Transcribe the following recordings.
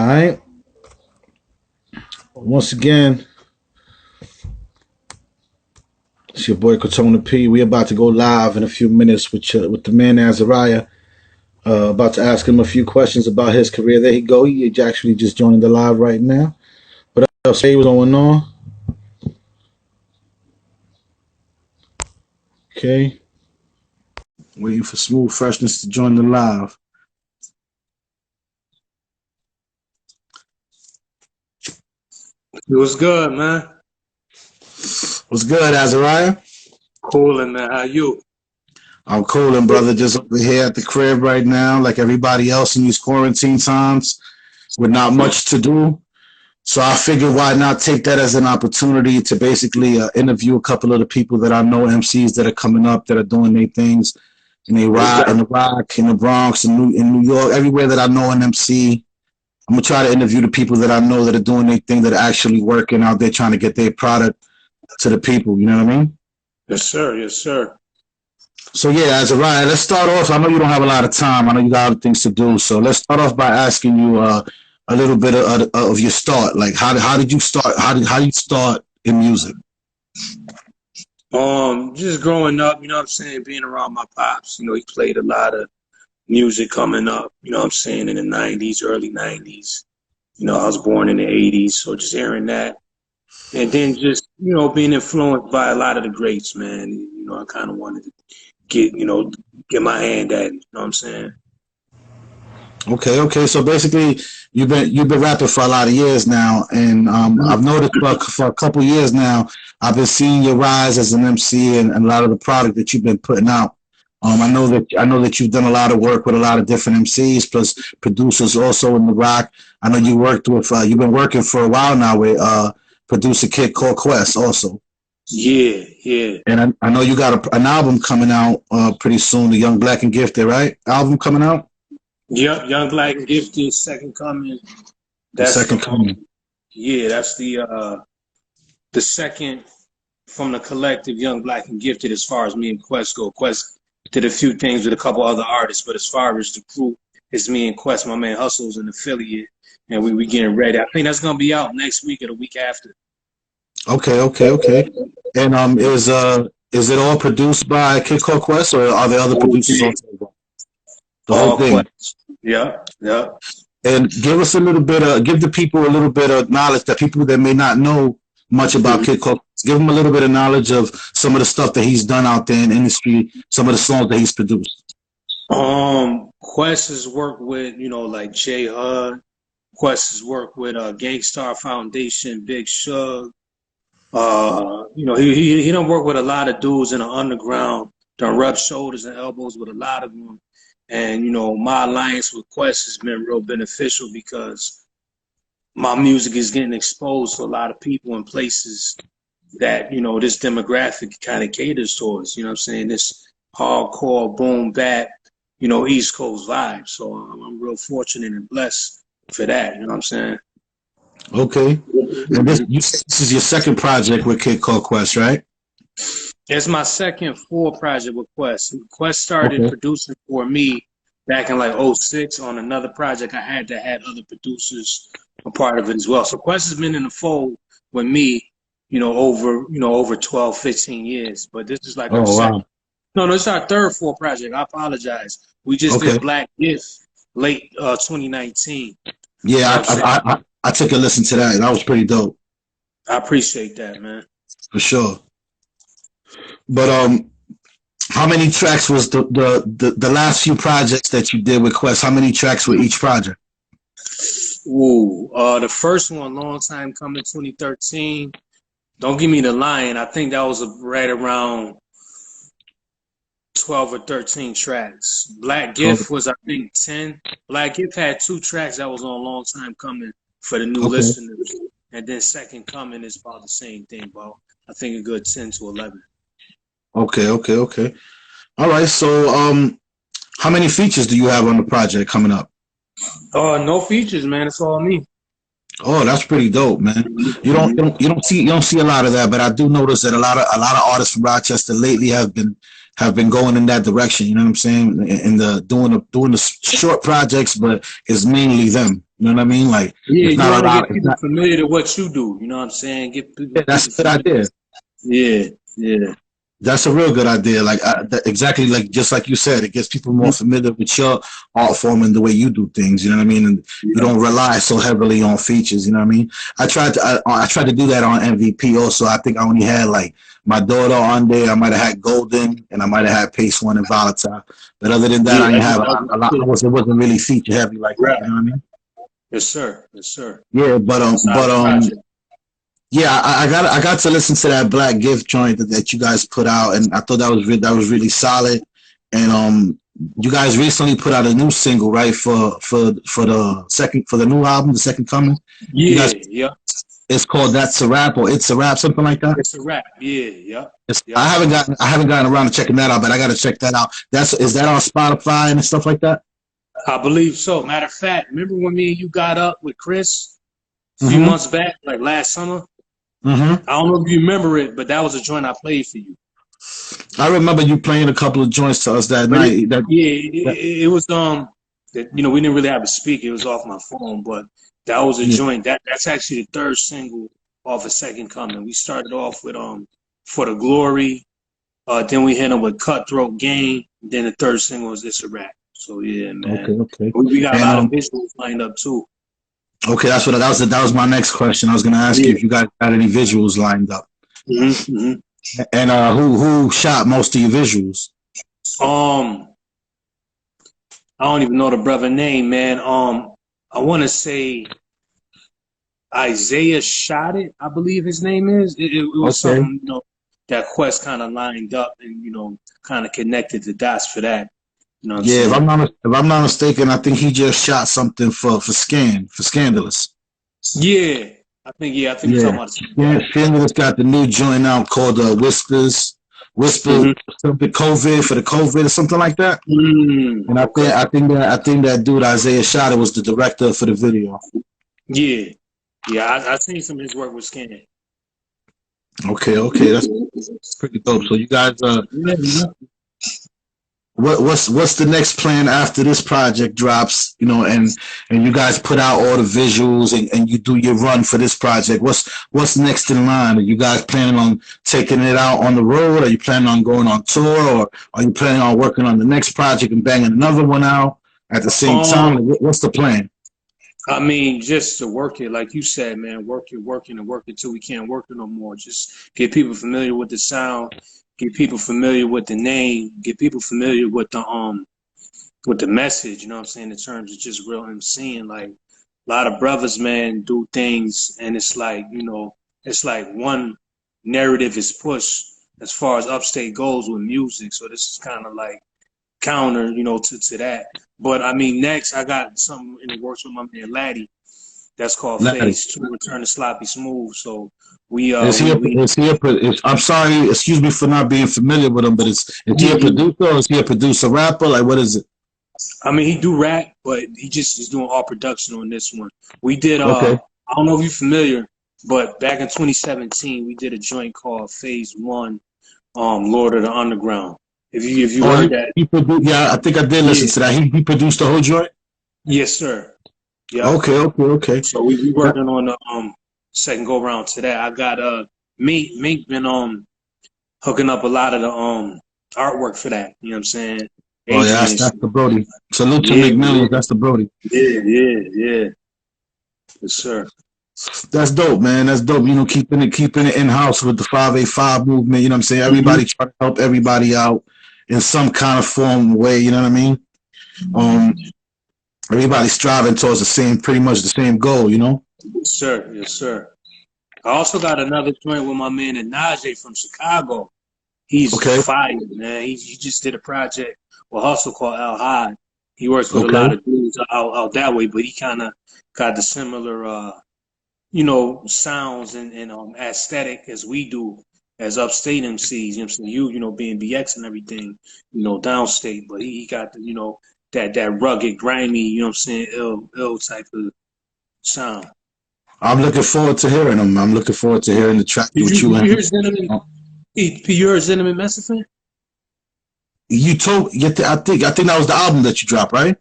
right. Once again, it's your boy Crotona P. We about to go live in a few minutes with the man Azariah. About to ask him a few questions about his career. There he go. He actually just joining the live right now. What else? Hey, what's going on? Okay. Waiting for Smooth Freshness to join the live. What's good, man? What's good, Azariah? Coolin', man. How you? I'm coolin', brother. Just over here at the crib right now, like everybody else in these quarantine times, with not much to do. So I figured why not take that as an opportunity to basically interview a couple of the people that I know, MCs that are coming up, that are doing their things in the Rock, in the Bronx, in New York, everywhere that I know an MC. I'm gonna try to interview the people that I know that are doing their thing, that are actually working out there trying to get their product to the people. You know what I mean? Yes, sir. Yes, sir. So yeah, Azariah, let's start off. I know you don't have a lot of time. I know you got other things to do. So let's start off by asking you a little bit of your start. Like how did you start? How did you start in music? Just growing up, you know what I'm saying, being around my pops. You know, he played a lot of music coming up, you know what I'm saying, in the 90s, early 90s. You know, I was born in the 80s, so just hearing that. And then just, you know, being influenced by a lot of the greats, man. You know, I kind of wanted to get my hand at it, you know what I'm saying? Okay. So basically, you've been rapping for a lot of years now, and I've noticed for a couple years now, I've been seeing your rise as an MC and a lot of the product that you've been putting out. I know that you've done a lot of work with a lot of different MCs, plus producers also in the Rock. I know you worked with you've been working for a while now with producer Kid called Quest also. Yeah. And I know you got an album coming out pretty soon, the Young Black and Gifted, right? Album coming out? Yep, Young Black and Gifted, Second Coming. That's Second Coming. Yeah, that's the second from the collective Young Black and Gifted as far as me and Quest go. Quest did a few things with a couple other artists, but as far as the crew, it's me and Quest. My man Hustle's an affiliate, and we getting ready. I think that's gonna be out next week or the week after. Okay. And is it all produced by Kid Called Quest, or are there other producers on the whole thing? Quest. Yeah. And give the people a little bit of knowledge, that people that may not know much about Kid Called Quest. Give them a little bit of knowledge of some of the stuff that he's done out there in the industry, some of the songs that he's produced. Quest has worked with, you know, like J Hud. Quest has worked with Gangstar Foundation, Big Shug. You know, he done work with a lot of dudes in the underground, done rub shoulders and elbows with a lot of them. And, you know, my alliance with Quest has been real beneficial because my music is getting exposed to a lot of people in places that, you know, this demographic kind of caters towards, you know what I'm saying? This hardcore, boom, bap, you know, East Coast vibe. So I'm real fortunate and blessed for that, you know what I'm saying? Okay. And this is your second project with Kid Called Quest, right? It's my second full project with Quest. Quest started producing for me back in like 2006 on another project I had that had other producers a part of it as well. So Quest has been in the fold with me, over 12, 15 years. But this is like our second. No, it's our third full project. I apologize. We just did Black Gift late 2019. Yeah, I took a listen to that. That was pretty dope. I appreciate that, man. For sure. But how many tracks was the last few projects that you did with Quest? How many tracks were each project? The first one, Long Time Coming, 2013. Don't give me the line. I think that was right around 12 or 13 tracks. Black Gift was, I think, 10. Black Gift had 2 tracks that was on Long Time Coming for the new listeners. And then Second Coming is about the same thing, about, I think, a good 10 to 11. Okay. All right, so how many features do you have on the project coming up? No features, man. It's all me. Oh, that's pretty dope, man. You don't see a lot of that, but I do notice that a lot of artists from Rochester lately have been going in that direction. You know what I'm saying? And doing the short projects, but it's mainly them. You know what I mean? Like, Yeah, it's you not want a to lot. get It's people not. familiar to what you do. You know what I'm saying? Get Yeah, that's people a good familiar. idea. Yeah, yeah. That's a real good idea. Like exactly, like just like you said, it gets people more familiar with your art form and the way you do things. You know what I mean? And you Yeah. don't rely so heavily on features. You know what I mean? I tried to do that on MVP also. I think I only had like my daughter on there. I might have had Golden, and I might have had Pace One and Volatile. But other than that, Yeah, I didn't have that was a lot. good. It wasn't really feature heavy like that. Right. You know what I mean? Yes, sir. Yes, sir. Yeah, Solid project. yeah, I got to listen to that Black Gift joint that you guys put out, and I thought that was really solid. And you guys recently put out a new single, right, for the new album, The Second Coming. You Yeah, guys, yeah. it's called That's a Rap or It's a Rap, something like that. It's a rap. Yeah, yeah, yeah. I haven't gotten around to checking that out, but I got to check that out. Is that on Spotify and stuff like that? I believe so. Matter of fact, remember when me and you got up with Chris a few Mm-hmm. months back, like last summer? Mm-hmm. I don't know if you remember it, but that was a joint I played for you. I remember you playing a couple of joints to us that But night. it was that, you know, we didn't really have a speaker. It was off my phone, but that was a Yeah. joint. That's actually the third single off of Second Coming. We started off with For the Glory, then we hit them with Cutthroat Game, then the third single was It's a Rap. So yeah, man. Okay. We got a And lot of visuals lined up too. okay, that was my next question. I was gonna ask you if you guys had any visuals lined up. Mm-hmm, mm-hmm. And who shot most of your visuals? I don't even know the brother name, man. I want to say Isaiah shot it. I believe his name is. It was Okay. something, you know, that Quest kind of lined up and, you know, kind of connected the dots for that. You know what I'm Yeah, saying? if I'm not mistaken, I think he just shot something for Scandalous. Yeah, I think you're talking Yeah, about. yeah. Scandalous got the new joint out called Whisper something COVID for the COVID or something like that. And Okay. I think that dude Isaiah Shot was the director for the video. Yeah, I seen some of his work with Scan. Okay, that's pretty dope. So you guys, Yeah. what's the next plan after this project drops? You know, and you guys put out all the visuals and you do your run for this project. What's next in line? Are you guys planning on taking it out on the road? Are you planning on going on tour, or are you planning on working on the next project and banging another one out at the same time? What's the plan? I mean, just to work it, like you said, man, working till we can't work it no more. Just get people familiar with the sound, get people familiar with the name, get people familiar with the message, you know what I'm saying, in terms of just real emceeing. Like a lot of brothers, man, do things and it's like, you know, it's like one narrative is pushed as far as upstate goes with music. So this is kind of like counter, you know, to that. But I mean, next I got something in the works with my man Laddie. That's called Laddie. Phase 2, Return to Sloppy Smooth. So we I'm sorry, excuse me for not being familiar with him, but is he a producer or is he a producer rapper? Like, what is it? I mean, he do rap, but he just is doing all production on this one. We did Okay. I don't know if you're familiar, but back in 2017 we did a joint called Phase 1, Lord of the Underground. If you heard that. Yeah, I think I did listen to that. He produced the whole joint? Yes, sir. Yeah. Okay. So we working on the second go round to that. I got Mink been hooking up a lot of the artwork for that. You know what I'm saying? Oh yeah, that's the Brody. Salute to McMillian. That's the Brody. Yeah. Yes, sir. That's dope, man. That's dope. You know, keeping it in house with the 585 movement. You know what I'm saying? Everybody trying to help everybody out in some kind of form way. You know what I mean? Everybody striving towards pretty much the same goal. You know? Yes, sir. I also got another joint with my man Najee from Chicago. He's fire, man. He just did a project with Hustle called Al High. He works with a lot of dudes out that way, but he kind of got the similar, you know, sounds and aesthetic as we do as upstate MCs. You know what I'm saying? You know, being BX and everything, you know, downstate, but he got the, you know, that rugged, grimy, you know what I'm saying, ill type of sound. I'm looking forward to hearing him. I'm looking forward to hearing the track with you. You hear you're a Cinnamon Mesa fan? I think that was the album that you dropped, right?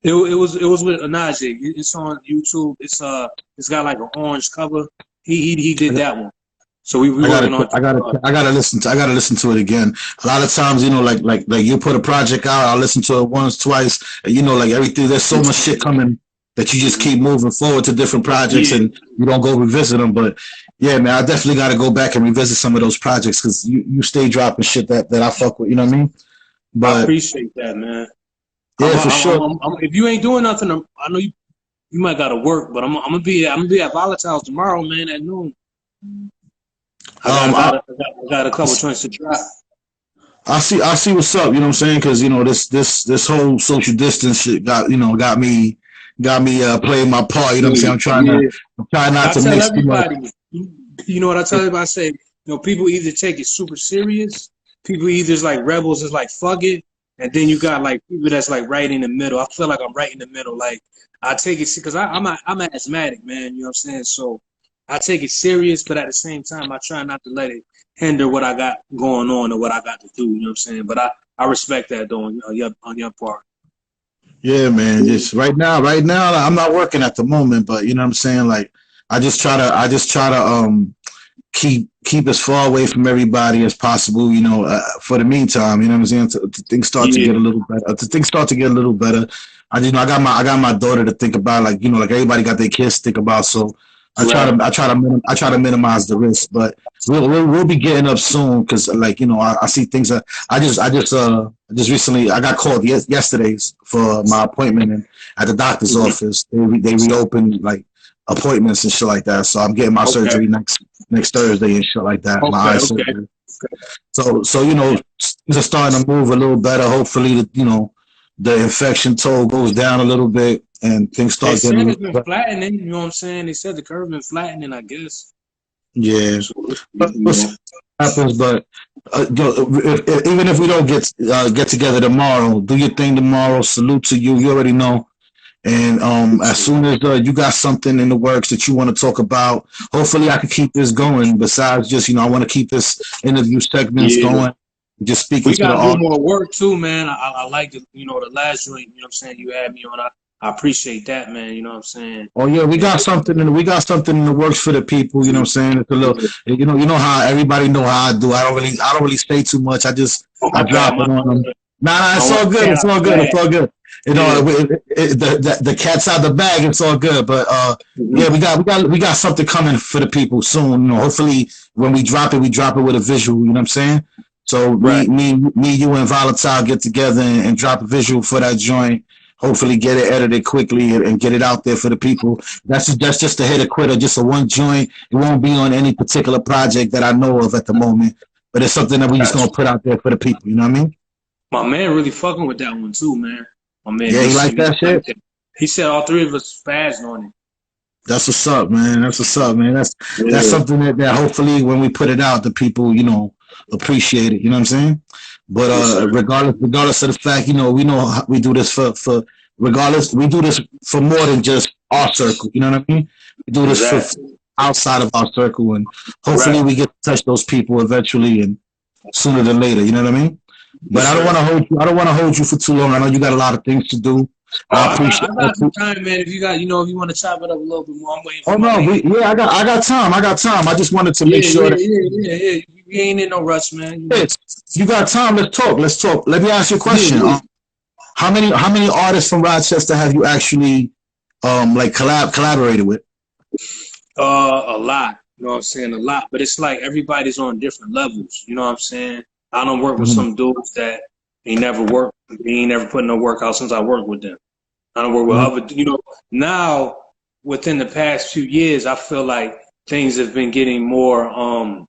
It was with Anaje. It's on YouTube. It's got like an orange cover. He did that one. So we working on. I gotta listen to it again. A lot of times, you know, like you put a project out, I'll listen to it once, twice, and you know, like everything. There's so much shit coming that you just keep moving forward to different projects, and you don't go revisit them. But yeah, man, I definitely got to go back and revisit some of those projects because you stay dropping shit that I fuck with. You know what I mean? But I appreciate that, man. Yeah, for sure. If you ain't doing nothing, I know you might gotta work, but I'm gonna be at Volatile tomorrow, man, at noon. I got a couple joints to drop. I see what's up. You know what I'm saying? Because you know this whole social distance shit got me playing my part. You know what I'm saying? I'm trying not to mix everybody. You know what I tell everybody? I say, you know, people either take it super serious. People either is like rebels, is like fuck it, and then you got like people that's like right in the middle. I feel like I'm right in the middle. Like I take it because I'm asthmatic, man. You know what I'm saying? So I take it serious, but at the same time, I try not to let it hinder what I got going on or what I got to do. You know what I'm saying? But I respect that though on your part. Yeah, man. Just right now, I'm not working at the moment, but you know what I'm saying? Like I just try to keep as far away from everybody as possible, you know, for the meantime, you know what I'm saying? To things start to get a little better. I got my daughter to think about, like, you know, like everybody got their kids to think about. So I try to minimize the risk, but we'll be getting up soon because, like, you know, I see things that I just recently I got called yesterday for my appointment and at the doctor's office. They reopened like appointments and shit like that. So I'm getting my surgery next Thursday and shit like that. My eye surgery. So you know, things are starting to move a little better. Hopefully, you know, the infection toll goes down a little bit and things start getting. They said it's been flattening. You know what I'm saying? They said the curve been flattening. I guess. Yeah, happens, but even if we don't get together tomorrow, do your thing tomorrow. Salute to you. You already know. And as soon as you got something in the works that you want to talk about, hopefully I can keep this going. Besides just, you know, I want to keep this interview segments going. Just speaking to the audience. We got to do more work too, man. I like the, you know, the last joint, you know what I'm saying, you had me on. I appreciate that, man. You know what I'm saying? Oh yeah, we got something in the works for the people. You know what I'm saying? It's a little, you know how everybody know how I do. I don't really say too much. I drop it on them. Nah, it's all good. It's all good. You know, the cat's out the bag. It's all good. But yeah, we got something coming for the people soon. You know, hopefully when we drop it with a visual. You know what I'm saying? So me, you, and Volatile get together and drop a visual for that joint. Hopefully get it edited quickly and get it out there for the people. That's just a hit or quit or just a one joint. It won't be on any particular project that I know of at the moment, but it's something that we just gonna put out there for the people. You know what I mean? My man really fucking with that one too, man. My man. Yeah, he like that shit. He said all three of us spazzed on it. That's what's up, man. That's something that hopefully when we put it out, the people, you know, appreciate it. You know what I'm saying? But regardless of the fact, you know we do this for regardless, we do this for more than just our circle. You know what I mean? We do this for outside of our circle, and hopefully we get to touch those people eventually and sooner than later. You know what I mean? But I don't want to hold you for too long. I know you got a lot of things to do. I appreciate. I got some time, man. If you got, you know, if you want to chop it up a little bit more, I'm waiting. I got time. I just wanted to make sure that. Yeah. You ain't in no rush, man. You got time? Let's talk. Let me ask you a question. How many artists from Rochester have you actually like collaborated with? A lot. You know what I'm saying? A lot. But it's like everybody's on different levels. You know what I'm saying? I don't work with some dudes that ain't never put no work out since I worked with them. I don't work with other, you know. Now, within the past few years, I feel like things have been getting more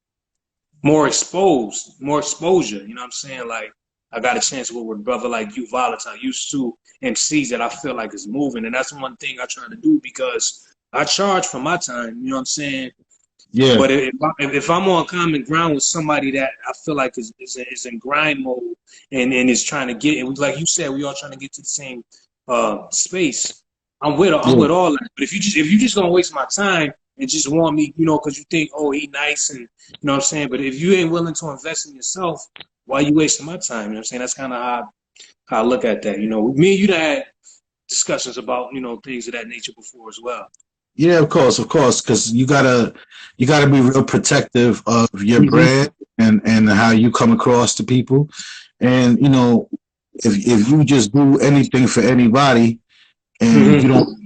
exposure. You know what I'm saying? Like, I got a chance to work with a brother like you, Volatile, used to emcees that I feel like is moving. And that's one thing I try to do because I charge for my time. You know what I'm saying? Yeah. But if I'm on common ground with somebody that I feel like is in grind mode and is trying to get, and like you said, we all trying to get to the same space. I'm with all that. But if you just gonna waste my time and just want me, you know, because you think, oh, he nice, and you know what I'm saying. But if you ain't willing to invest in yourself, why you wasting my time? You know what I'm saying? That's kind of how I look at that. You know, me and you had discussions about, you know, things of that nature before as well. Yeah, of course, because you gotta be real protective of your Mm-hmm. brand and how you come across to people, and you know, if you just do anything for anybody and you Mm-hmm. don't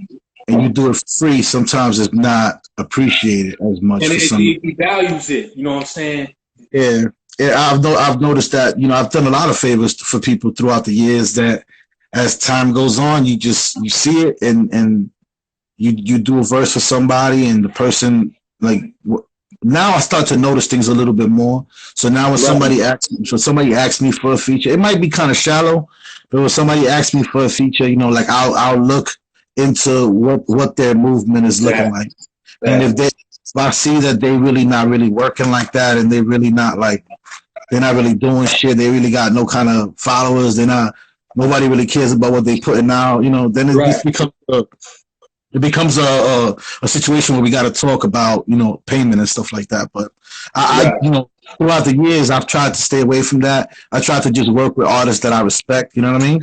and you do it for free, sometimes it's not appreciated as much And for some. he values it. You know what I'm saying? Yeah, yeah. I've noticed that. You know, I've done a lot of favors for people throughout the years. That as time goes on, you see it, and you do a verse for somebody, and the person like now I start to notice things a little bit more. So now when Right. somebody asks me for a feature, it might be kind of shallow, but when somebody asks me for a feature, you know, like I'll look into what their movement is looking like, and if I see that they really not really working like that, and they really not like they're not really doing shit, they really got no kind of followers, nobody really cares about what they putting out, you know, then Right. it becomes a situation where we got to talk about, you know, payment and stuff like that. But I, Right. you know, throughout the years, I've tried to stay away from that. I try to just work with artists that I respect. You know what I mean?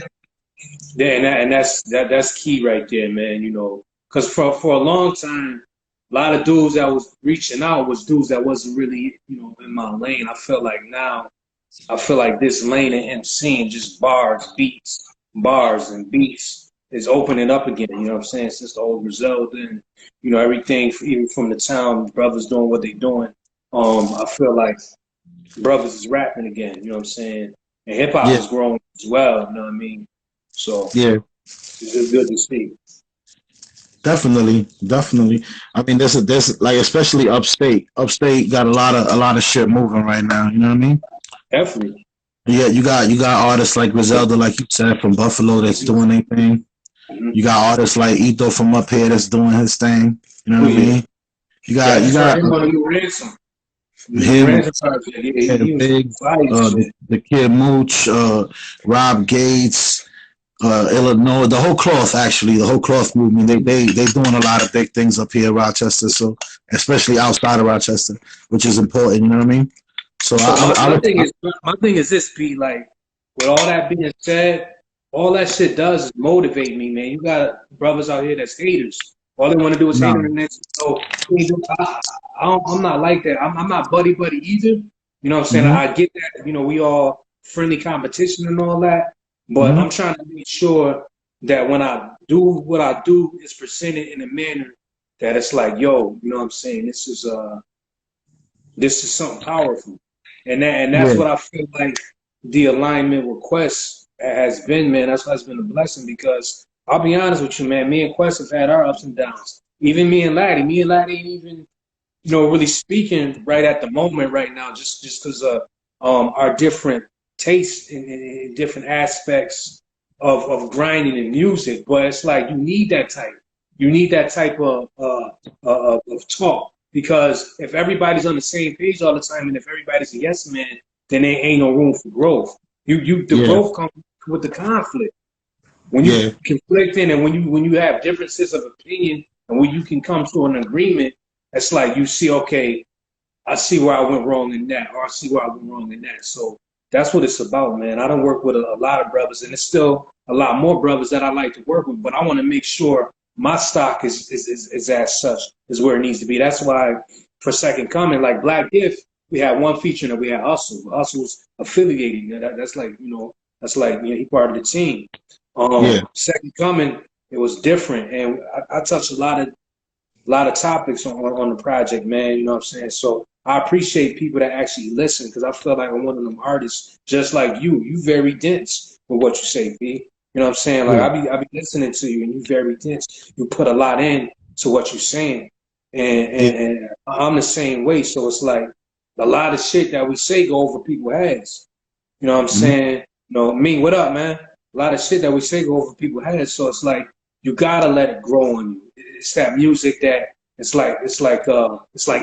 Yeah, and that's key right there, man. You know, because for a long time, a lot of dudes that was reaching out was dudes that wasn't really, you know, in my lane. I feel like now, I feel like this lane of MCing, just bars and beats is opening up again. You know what I'm saying? Since the old Griselda and, you know, everything, even from the town, brothers doing what they doing. I feel like brothers is rapping again. You know what I'm saying? And hip hop Yeah, is growing as well. You know what I mean? So yeah, it's just good to see. definitely. I mean, there's like especially upstate. Upstate got a lot of shit moving right now. You know what I mean? Definitely. Yeah, you got artists like Griselda, like you said, from Buffalo that's doing their thing. Mm-hmm. You got artists like Ito from up here that's doing his thing. You know Oh, what I yeah. mean? Yeah, I You just heard got him on the new Ransom. The new him, Ransom project. Yeah, yeah, he was Big, fire shit. the Kid Mooch, Rob Gates, Illinois, the whole cloth actually, the whole cloth movement. They doing a lot of big things up here in Rochester. So especially outside of Rochester, which is important. You know what I mean? So So my thing is this, Pete. Like, with all that being said, all that shit does is motivate me, man. You got brothers out here that's haters. All they want to do is hate on no, the next. So I'm not like that. I'm not buddy either. You know what I'm saying? mm-hmm, I get that. You know, we all friendly competition and all that. But mm-hmm, I'm trying to make sure that when I do what I do, is presented in a manner that it's like, yo, you know what I'm saying? This is something powerful. That's yeah, what I feel like the alignment with Quest has been, man. That's why it's been a blessing because I'll be honest with you, man. Me and Quest have had our ups and downs. Even me and Laddie ain't even, you know, really speaking right at the moment right now, just because of our different tastes in different aspects of grinding and music. But it's like you need that type of talk. Because if everybody's on the same page all the time, and if everybody's a yes man, then there ain't no room for growth. The yeah, growth comes with the conflict. When you yeah, conflicting and when you have differences of opinion, and when you can come to an agreement, it's like you see, okay, I see where I went wrong in that, or I see where I went wrong in that. So that's what it's about, man. I don't work with a lot of brothers, and it's still a lot more brothers that I like to work with, but I want to make sure my stock is as such, is where it needs to be. That's why for Second Coming, like Black Gift, we had one feature and we had Hustle. Hustle's affiliating. That's like, you know, he part of the team. yeah, Second Coming, it was different, and I touched a lot of topics on the project, man. You know what I'm saying? So I appreciate people that actually listen because I feel like I'm one of them artists just like you. You very dense with what you say, B. You know what I'm saying? Like yeah, I be listening to you and you very dense. You put a lot in to what you're saying. yeah, And I'm the same way. So it's like a lot of shit that we say go over people's heads. You know what I'm mm-hmm, saying? You know, me, what up, man? A lot of shit that we say go over people's heads. So it's like you gotta let it grow on you. It's that music that it's like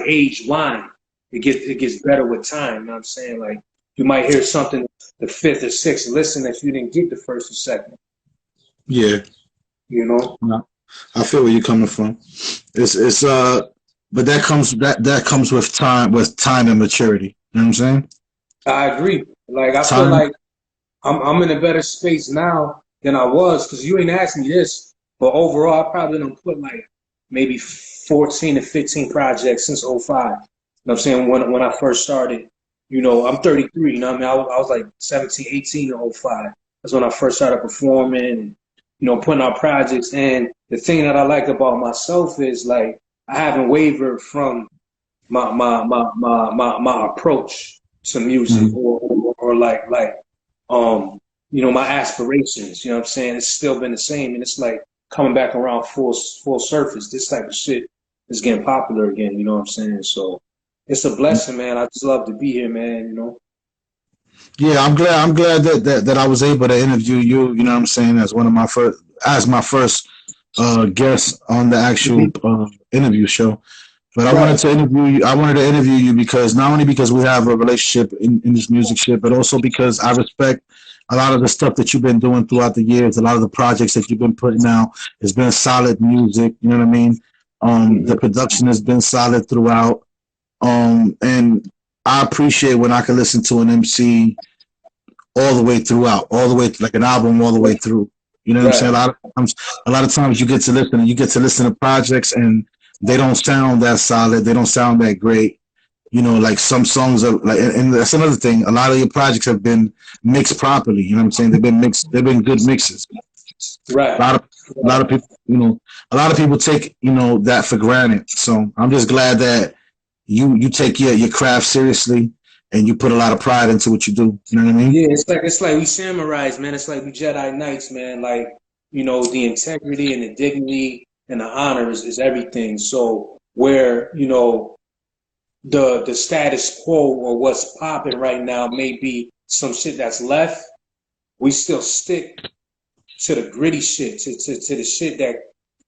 aged wine. It gets better with time. You know what I'm saying? Like you might hear something the fifth or sixth listen if you didn't get the first or second. yeah. You know? No, I feel where you're coming from. It's but that comes with time and maturity. You know what I'm saying? I agree. Like I feel Time. like I'm in a better space now than I was because you ain't asked me this. But overall, I probably done put like maybe 14 to 15 projects since '05. You know what I'm saying? When I first started, you know, I'm 33, you know what I mean? I was like 17, 18 in '05. That's when I first started performing and, you know, putting out projects. And the thing that I like about myself is like I haven't wavered from my approach to music Mhm. or like you know, my aspirations, you know what I'm saying? It's still been the same and it's like coming back around full surface. This type of shit is getting popular again, you know what I'm saying? So it's a blessing, man. I just love to be here, man, you know. Yeah, I'm glad that I was able to interview you, you know what I'm saying, as one of my first as my first guest on the actual Mhm. interview show. But I wanted Right. to interview you. I wanted to interview you because not only because we have a relationship in this music shit, but also because I respect a lot of the stuff that you've been doing throughout the years. A lot of the projects that you've been putting out has been solid music. You know what I mean? The Hmm. production has been solid throughout. And I appreciate when I can listen to an MC all the way throughout, all the way like an album all the way through. You know what I'm saying? Right. A lot of times you get to listen to projects and they don't sound that solid. They don't sound that great. You know, like some songs are like, and that's another thing. A lot of your projects have been mixed properly. You know what I'm saying? They've been mixed. They've been good mixes. A Right. lot of a lot of people, you know, a lot of people take that for granted. So I'm just glad that you take your craft seriously and you put a lot of pride into what you do. You know what I mean? Yeah, it's like we samurais, man. It's like we Jedi Knights, man. Like, you know, the integrity and the dignity and the honor is everything. So where, you know, the status quo or what's popping right now may be some shit that's left, we still stick to the gritty shit, to the shit that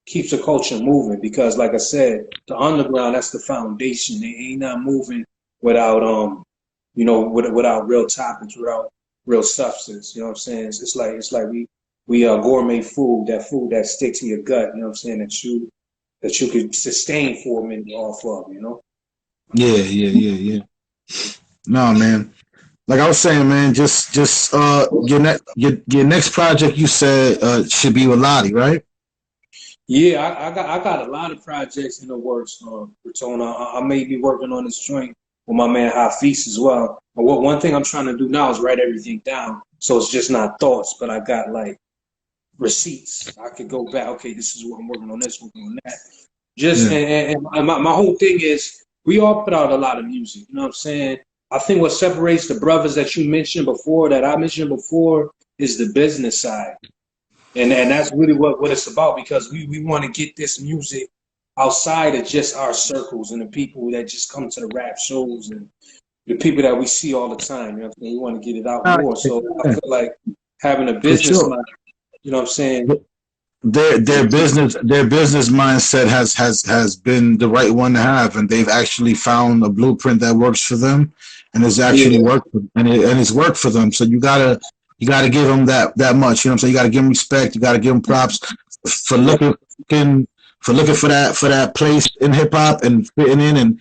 keeps the culture moving. Because like I said, the underground, that's the foundation. They ain't not moving without you know, without real topics, without real substance. You know what I'm saying? It's like we gourmet food, that sticks to your gut, you know what I'm saying, that you could sustain for a minute off of, you know? Yeah. No, man. Like I was saying, man, just your next project you said should be with Lottie, right? Yeah, I got a lot of projects in the works, Crotona. I may be working on this joint with my man Hafiz as well. But one thing I'm trying to do now is write everything down, so it's just not thoughts, but I got like receipts. I could go back. Okay, this is what I'm working on. This, working on that. Just Yeah. and my whole thing is we all put out a lot of music. You know what I'm saying? I think what separates the brothers that you mentioned before, that I mentioned before, is the business side. And that's really what it's about because we want to get this music outside of just our circles and the people that just come to the rap shows and the people that we see all the time. You know what I'm saying? We want to get it out more. So I Yeah, feel like having a for business sure. mind, you know what I'm saying? Their business mindset has been the right one to have, and they've actually found a blueprint that works for them, and it's actually Yeah, worked, and it's worked for them. So you gotta give them that much. You know what I'm saying? You gotta give them respect. You gotta give them props for right. for looking for that place in hip hop and fitting in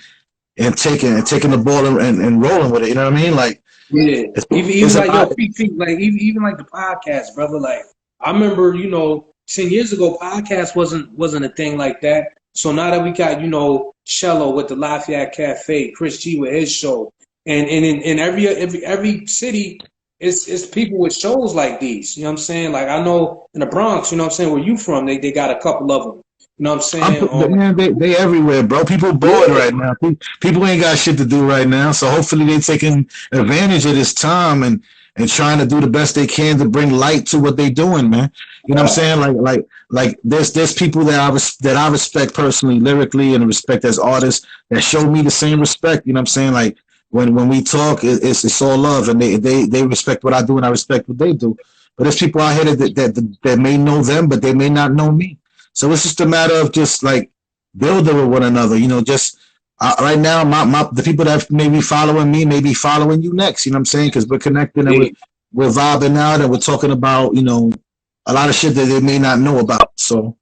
and taking the ball and rolling with it. You know what I mean? Like Yeah, it's even a like yo, lot. Pete, like even like the podcast, brother. Like I remember, you know, 10 years ago, podcast wasn't a thing like that. So now that we got, you know, Cello with the Lafayette Cafe, Chris G with his show, and in every city, it's people with shows like these. You know what I'm saying? Like I know in the Bronx, you know what I'm saying, where you from, they got a couple of them. You know what I'm saying? Man, they everywhere, bro. People bored Yeah, right now. People ain't got shit to do right now. So hopefully they taking advantage of this time and trying to do the best they can to bring light to what they doing, man. You know what I'm right. saying? Like there's people that I respect personally, lyrically, and respect as artists that show me the same respect. You know what I'm saying? Like when we talk, it's all love, and they respect what I do, and I respect what they do. But there's people out here that may know them, but they may not know me. So it's just a matter of just like building with one another. You know, just right now, the people that may be following me may be following you next. You know what I'm saying? Because we're connecting and Yeah, we're vibing out and we're talking about a lot of shit that they may not know about. So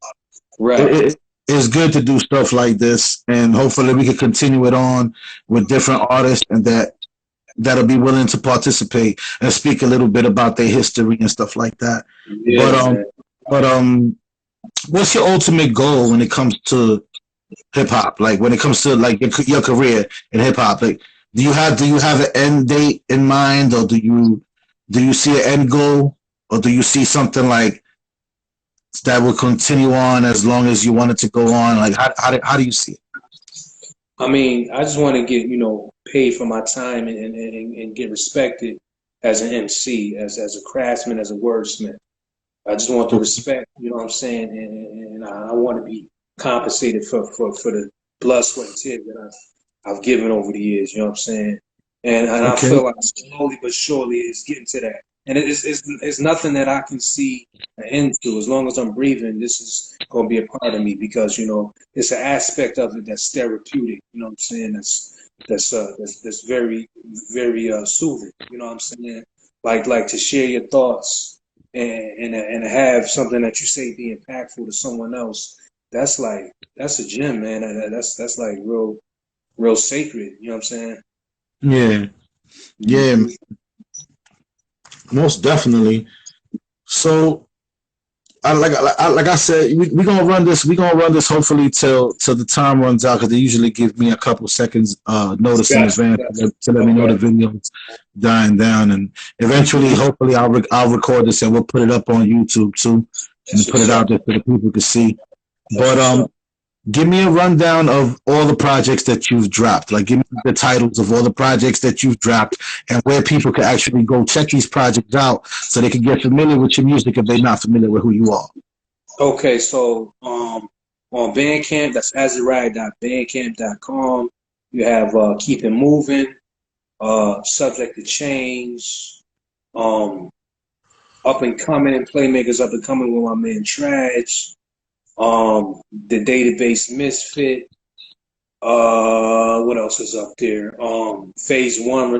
right. it's good to do stuff like this, and hopefully we can continue it on with different artists and that'll be willing to participate and speak a little bit about their history and stuff like that. But Yeah, man. but what's your ultimate goal when it comes to hip hop? Like when it comes to like your career in hip hop, like do you have an end date in mind, or do you see an end goal, or do you see something like that will continue on as long as you want it to go on? Like how do you see it? I mean, I just want to get, paid for my time and get respected as an MC, as a craftsman, as a wordsmith. I just want the respect, you know what I'm saying? And I want to be compensated for the blood, sweat, and tears that I've given over the years, you know what I'm saying? And I Okay. feel like slowly but surely it's getting to that. And it's nothing that I can see an end to. As long as I'm breathing, this is going to be a part of me because, it's an aspect of it that's therapeutic, you know what I'm saying? That's very, very soothing, you know what I'm saying? Like to share your thoughts and have something that you say be impactful to someone else. That's a gem, man. That's like real sacred. You know what I'm saying? Yeah, yeah, Mhm. most definitely. So like I said, we gonna run this. We gonna run this hopefully till the time runs out because they usually give me a couple seconds notice in Gotcha, advance gotcha. to let me know the Okay. video's dying down, and eventually, hopefully, I'll record this and we'll put it up on YouTube too, and That's put it what's out up. there so the people can see. That's But what's up. give me a rundown of all the projects that you've dropped. Like, give me the titles of all the projects that you've dropped and where people can actually go check these projects out so they can get familiar with your music if they're not familiar with who you are. Okay, so on Bandcamp, that's Azariah.bandcamp.com. You have Keep It Moving, Subject to Change, um, Up and Coming, Playmakers Up and Coming with my man Trash, The Database Misfit. What else is up there? Phase One,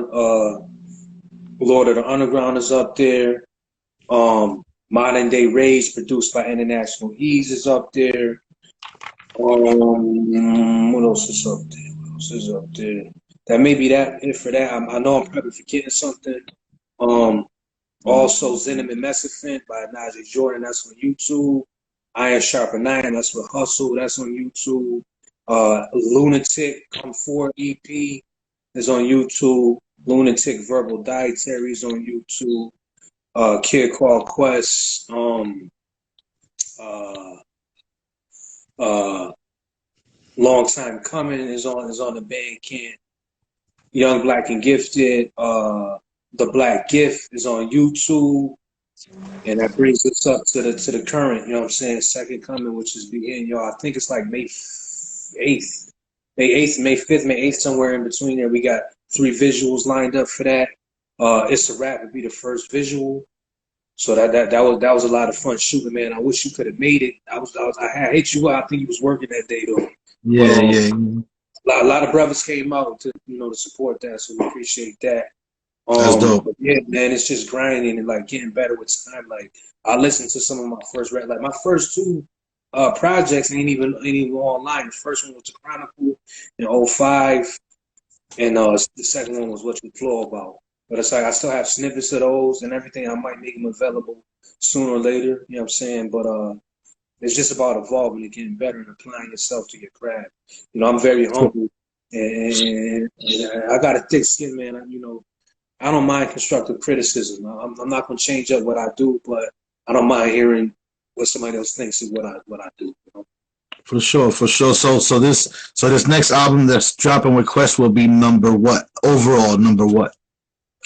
Lord of the Underground is up there. Modern Day Rage, produced by International Ease, is up there. What else is up there? What else is up there? That may be that it for that. I know I'm probably forgetting something. Um, Also Zenom and Messafint by Najee Jordan, that's on YouTube. Iron Sharper Nine, that's with Hustle, that's on YouTube. Lunatic Come Forward EP is on YouTube. Lunatic Verbal Dietary is on YouTube. Kid Called Quest, uh, uh, Long Time Coming is on the Bandcamp. Young Black and Gifted, The Black Gift is on YouTube. And that brings us up to the current, you know what I'm saying, second coming, which is beginning, y'all. I think it's like May 8th. May 8th, May 5th, May 8th, somewhere in between there. We got 3 visuals lined up for that. It's a Rap would be the first visual. So that was a lot of fun shooting, man. I wish you could have made it. I hate you. I think you was working that day though. But Yeah, yeah, yeah. a lot of brothers came out to support that, so we appreciate that. That's dope. But yeah, man, it's just grinding and like getting better with time. Like I listened to some of my first rap, like my first 2 projects ain't even online. The first one was the Chronicle in '05, and the second one was What You Flow About. But it's like I still have snippets of those and everything. I might make them available sooner or later. You know what I'm saying? But it's just about evolving and getting better and applying yourself to your craft. I'm very humble and I got a thick skin, man. I don't mind constructive criticism. I'm not going to change up what I do, but I don't mind hearing what somebody else thinks of what I do. For sure, for sure. So this next album that's dropping with Quest will be number what? Overall, number what?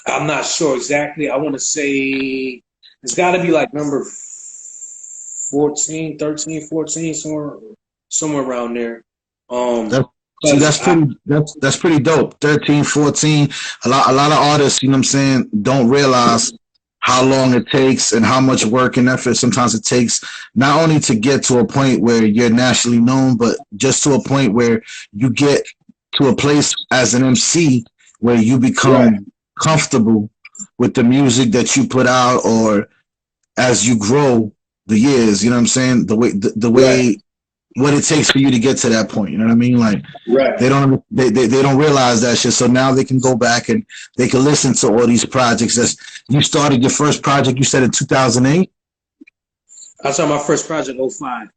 I'm not sure exactly. I want to say it's got to be like number 14, 13, 14, somewhere around there. That, see, Because that's pretty dope. 13, 14. A lot of artists, you know what I'm saying, don't realize how long it takes and how much work and effort sometimes it takes not only to get to a point where you're nationally known, but just to a point where you get to a place as an MC where you right, become comfortable with the music that you put out, or as you grow the years, you know what I'm saying? The right, way what it takes for you to get to that point. You know what I mean? Like right. they don't realize that shit. So now they can go back and they can listen to all these projects. That's you started your first project. You said in 2008. I saw my first project 05.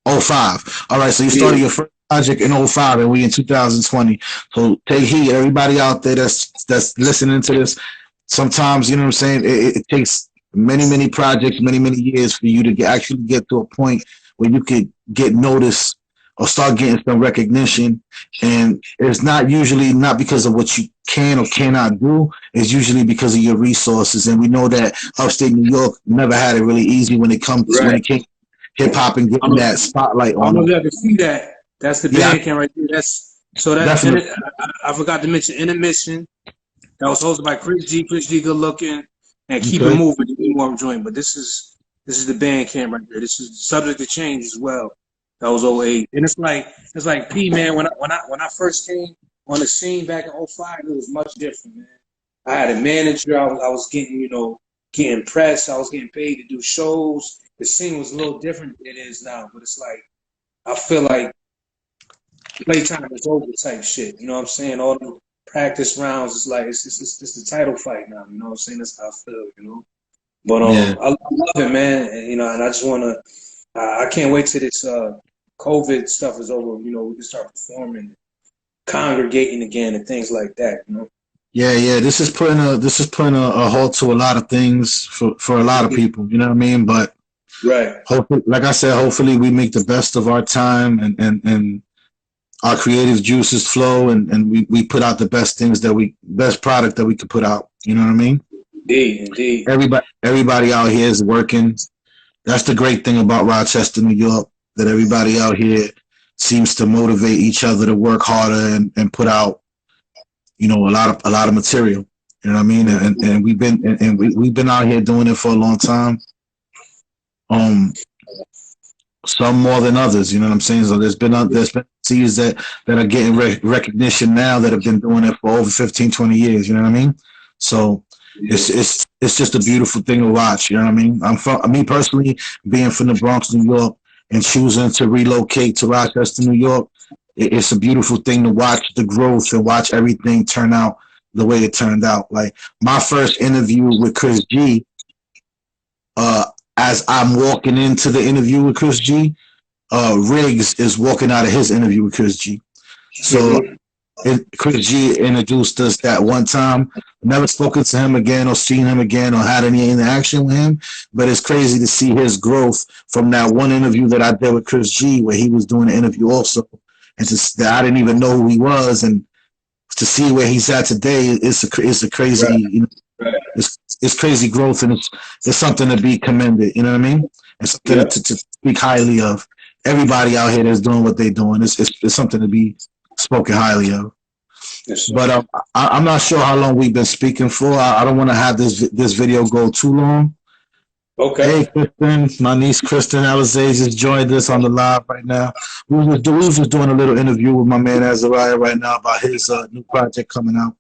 '05. All right, so you started your first project in '05, and we in 2020. So take heed, everybody out there that's listening to this. Sometimes, you know what I'm saying, it takes many projects, many years for you to actually get to a point where you could get noticed or start getting some recognition. And it's not usually not because of what you can or cannot do. It's usually because of your resources. And we know that upstate New York never had it really easy when it came hip hop and getting that spotlight on I don't know them. if you ever see that. That's the band camp right there. I forgot to mention Intermission. That was hosted by Chris G. Chris G, good looking, and Keep It Moving. More joint, but this is the band camp right there. This is subject to change as well. That was 08, and it's like P, man. When I first came on the scene back in 05, it was much different, man. I had a manager. I was getting getting press. I was getting paid to do shows. The scene was a little different than it is now, but it's like I feel like playtime is over type shit. You know what I'm saying? All the practice rounds is like it's the title fight now. You know what I'm saying? That's how I feel. You know, but I love it, man. And, and I just wanna. I can't wait till this COVID stuff is over. You know, we can start performing, congregating again, and things like that. You know. Yeah. This is putting a halt to a lot of things for a lot of people. You know what I mean? But hopefully, like I said, hopefully we make the best of our time and our creative juices flow and we put out the best product that we could put out. You know what I mean? Indeed. Everybody out here is working. That's the great thing about Rochester, New York, that everybody out here seems to motivate each other to work harder and put out, a lot of material. You know what I mean? And we've been out here doing it for a long time. Some more than others, you know what I'm saying? So there's been MCs that are getting recognition now that have been doing it for over 15, 20 years, you know what I mean? So it's just a beautiful thing to watch, you know what I mean? Me personally, being from the Bronx, New York, and choosing to relocate to Rochester, New York, it's a beautiful thing to watch the growth and watch everything turn out the way it turned out. Like my first interview with Chris G, as I'm walking into the interview with Chris G, Riggs is walking out of his interview with Chris G. So Chris G introduced us that one time. Never spoken to him again or seen him again or had any interaction with him. But it's crazy to see his growth from that one interview that I did with Chris G, where he was doing the interview also. And that I didn't even know who he was. And to see where he's at today, it's a crazy, it's crazy growth, and it's something to be commended. You know what I mean? It's something to speak highly of. Everybody out here that's doing what they're doing, it's something to be spoken highly of. Yes, but I'm not sure how long we've been speaking for. I don't want to have this video go too long. Okay. Hey, Kristen, my niece Kristen Alizé just joined us on the live right now. We was just doing a little interview with my man Azariah right now about his new project coming out.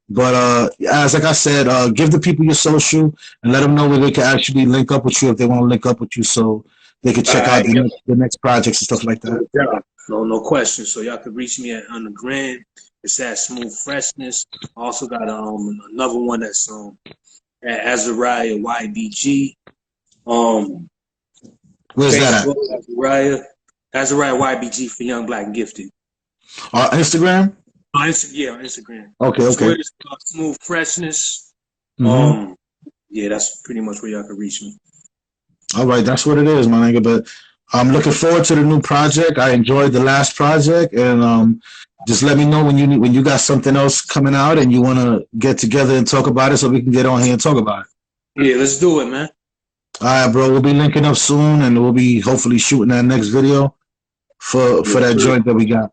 But as like I said, give the people your social and let them know where they can actually link up with you if they want to link up with you, so they can check out the next projects and stuff like that. Yeah, no question. So y'all can reach me on the gram. It's at Smooth Freshness. I also got another one that's at Azariah YBG. Where's that at? Azariah YBG for Young Black and Gifted. Instagram? On Instagram. Okay. Smooth Freshness. Yeah, that's pretty much where y'all can reach me. All right, that's what it is, my nigga. But I'm looking forward to the new project. I enjoyed the last project, and just let me know when you got something else coming out and you want to get together and talk about it, so we can get on here and talk about it. Yeah, let's do it, man. All right, bro. We'll be linking up soon, and we'll be hopefully shooting that next video for that joint that we got.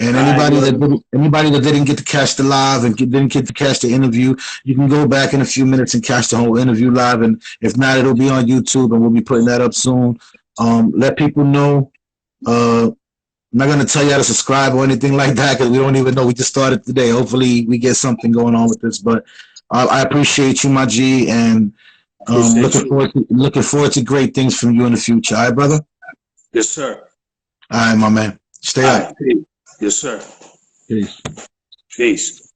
And anybody that didn't get to catch the live and didn't get to catch the interview, you can go back in a few minutes and catch the whole interview live. And if not, it'll be on YouTube, and we'll be putting that up soon. Let people know. I'm not going to tell you how to subscribe or anything like that, because we don't even know. We just started today. Hopefully we get something going on with this. But I appreciate you, my G, and looking forward to great things from you in the future. All right, brother? Yes, sir. All right, my man. Stay up. Yes, sir. Peace. Peace.